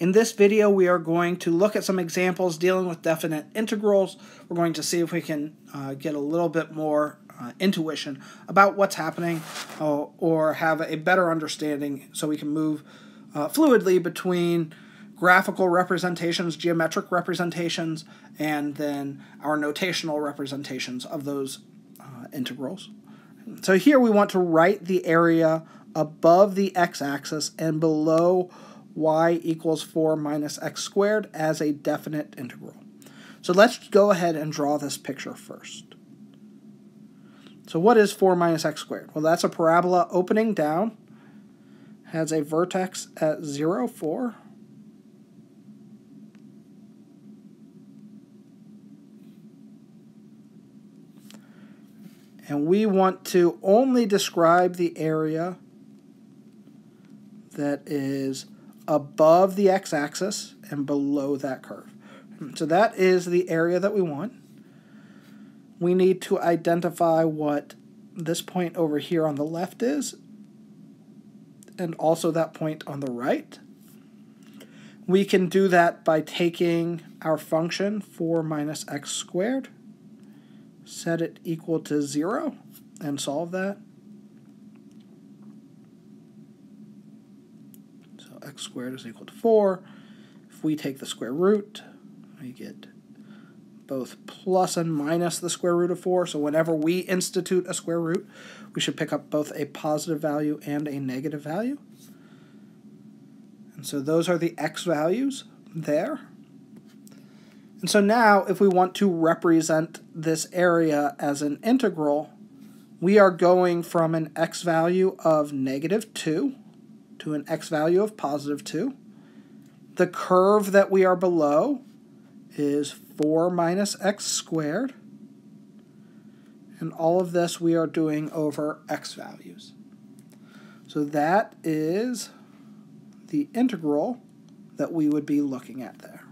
In this video, we are going to look at some examples dealing with definite integrals. We're going to see if we can get a little bit more intuition about what's happening or have a better understanding so we can move fluidly between graphical representations, geometric representations, and then our notational representations of those integrals. So here we want to write the area above the x-axis and below y equals 4 minus x squared as a definite integral. So let's go ahead and draw this picture first. So what is 4 minus x squared? Well, that's a parabola opening down, has a vertex at 0, 4. And we want to only describe the area that is above the x-axis and below that curve. So that is the area that we want. We need to identify what this point over here on the left is, and also that point on the right. We can do that by taking our function 4 minus x squared, set it equal to 0, and solve that. So x squared is equal to 4. If we take the square root, we get both plus and minus the square root of 4. So whenever we institute a square root, we should pick up both a positive value and a negative value. And so those are the x values there. And so now if we want to represent this area as an integral, we are going from an x value of -2 to an x value of +2. The curve that we are below is 4 minus x squared. And all of this we are doing over x values. So that is the integral that we would be looking at there.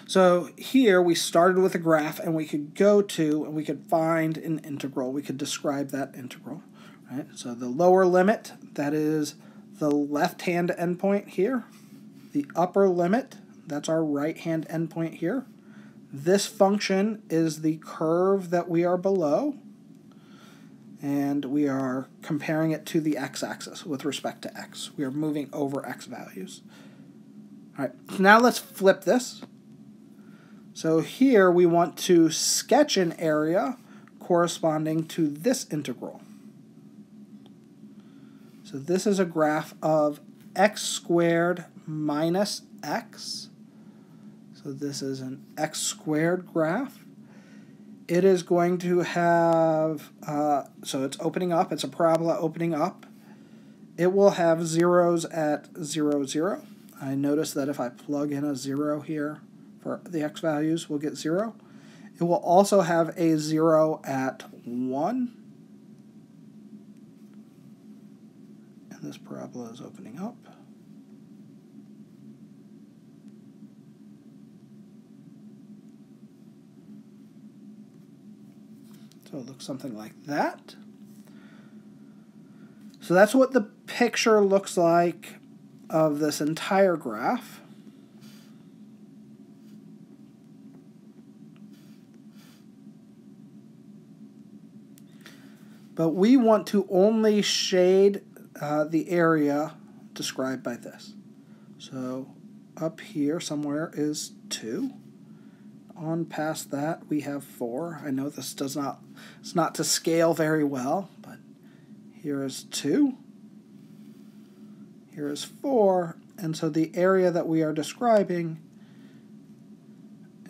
So here we started with a graph, and we could go to, and we could find an integral. We could describe that integral. Right? So the lower limit, that is the left-hand endpoint here. The upper limit, that's our right-hand endpoint here. This function is the curve that we are below, and we are comparing it to the x-axis with respect to x. We are moving over x values. All right, now let's flip this. So here we want to sketch an area corresponding to this integral. So this is a graph of x squared minus x. So this is an x squared graph. It is going to have, so it's opening up, it's a parabola opening up. It will have zeros at 0, 0. I notice that if I plug in a 0 here, for the x values, we'll get 0. It will also have a 0 at 1. And this parabola is opening up. So it looks something like that. So that's what the picture looks like of this entire graph. But we want to only shade the area described by this. So up here somewhere is 2. On past that we have 4. I know this it's not to scale very well, but here is 2. Here is 4. And so the area that we are describing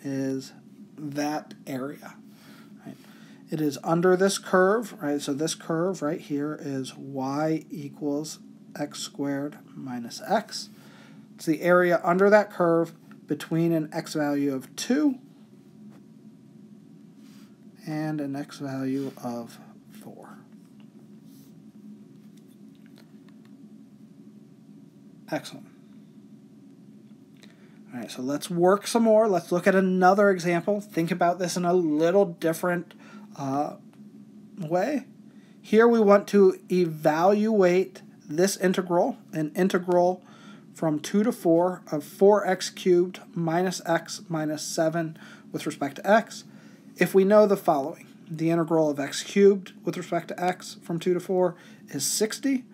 is that area. It is under this curve, right? So this curve right here is y equals x squared minus x. It's the area under that curve between an x value of 2 and an x value of 4. Excellent. All right, so let's work some more. Let's look at another example. Think about this in a little different way. Here we want to evaluate this integral, an integral from 2 to 4 of 4x cubed minus x minus 7 with respect to x, if we know the following. The integral of x cubed with respect to x from 2 to 4 is 60.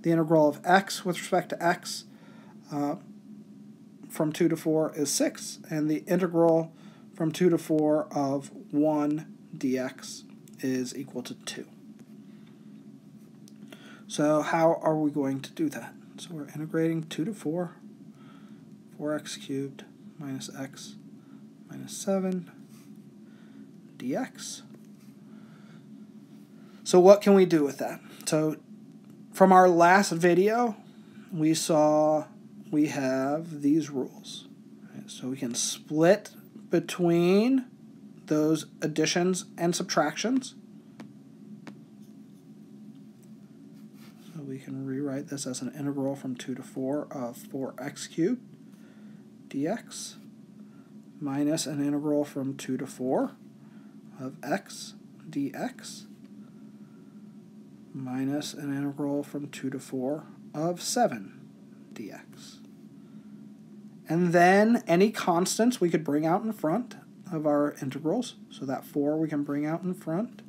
The integral of x with respect to x from 2 to 4 is 6. And the integral from 2 to 4 of 1 dx is equal to 2. So how are we going to do that? So we're integrating 2 to 4, 4x cubed minus x minus 7 dx. So what can we do with that? So from our last video, we saw we have these rules. Right? So we can split between those additions and subtractions. So we can rewrite this as an integral from 2 to 4 of 4x cubed dx minus an integral from 2 to 4 of x dx minus an integral from 2 to 4 of 7 dx. And then any constants we could bring out in front of our integrals. So that 4 we can bring out in front.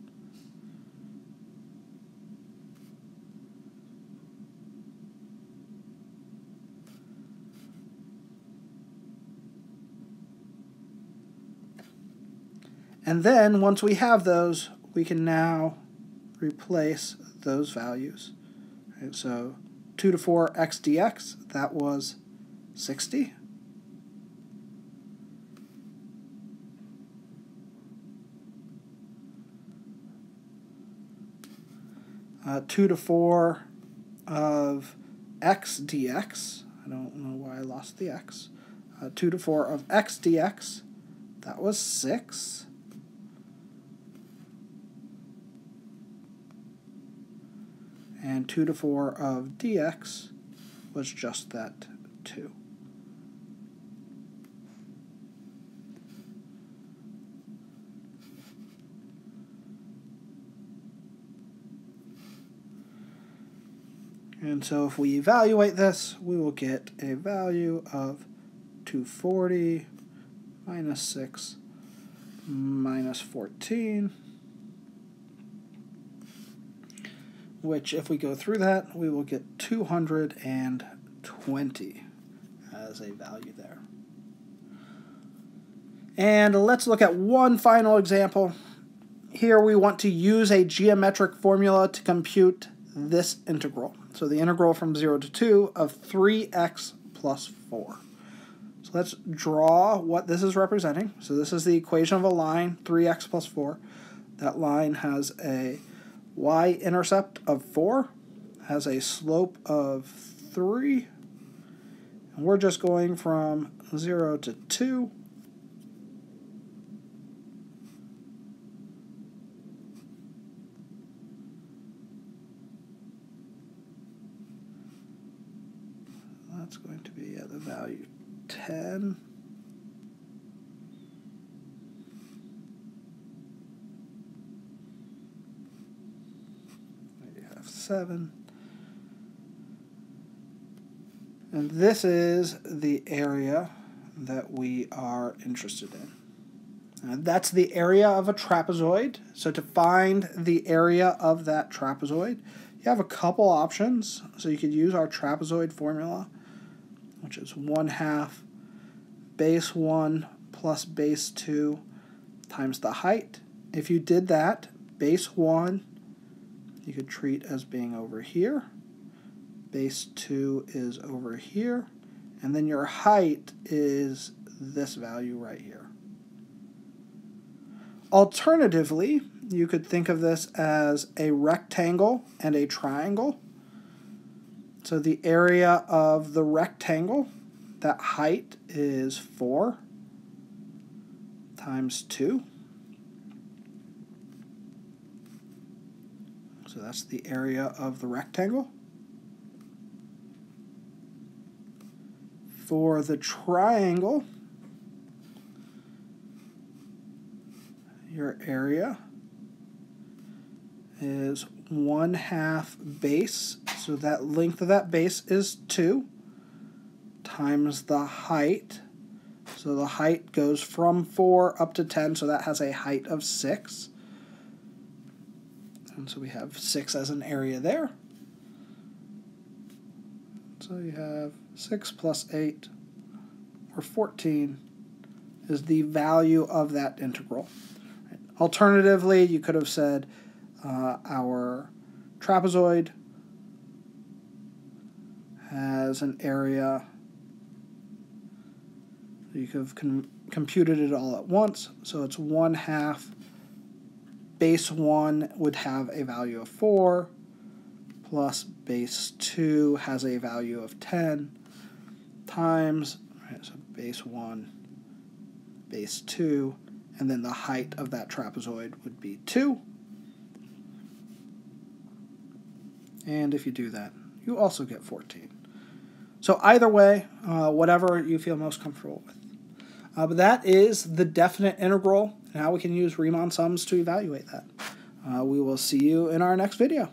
And then once we have those, we can now replace those values. Right, so 2 to 4 x dx, that was 60. 2 to 4 of x dx, I don't know why I lost the x, 2 to 4 of x dx, that was 6. And 2 to 4 of dx was just that 2. And so if we evaluate this, we will get a value of 240 minus 6 minus 14, which if we go through that, we will get 220 as a value there. And let's look at one final example. Here we want to use a geometric formula to compute this integral. So the integral from 0 to 2 of 3x plus 4. So let's draw what this is representing. So this is the equation of a line, 3x plus 4. That line has a y-intercept of 4, has a slope of 3, and we're just going from 0 to 2. That's going to be at the value 10. You have 7. And this is the area that we are interested in. That's the area of a trapezoid. So to find the area of that trapezoid, you have a couple options. So you could use our trapezoid formula, which is 1/2 base 1 plus base 2 times the height. If you did that, base 1 you could treat as being over here, base 2 is over here, and then your height is this value right here. Alternatively, you could think of this as a rectangle and a triangle. So the area of the rectangle, that height is 4 times 2. So that's the area of the rectangle. For the triangle, your area is 1/2 base, so that length of that base is 2, times the height. So the height goes from 4 up to 10, so that has a height of 6. And so we have 6 as an area there. So you have 6 plus 8, or 14, is the value of that integral. Alternatively, you could have said our trapezoid has an area. You could have computed it all at once, so it's 1/2. Base 1 would have a value of 4, plus base 2 has a value of 10, times, right, so base 1, base 2, and then the height of that trapezoid would be 2. And if you do that, you also get 14. So either way, whatever you feel most comfortable with. But that is the definite integral and how we can use Riemann sums to evaluate that. We will see you in our next video.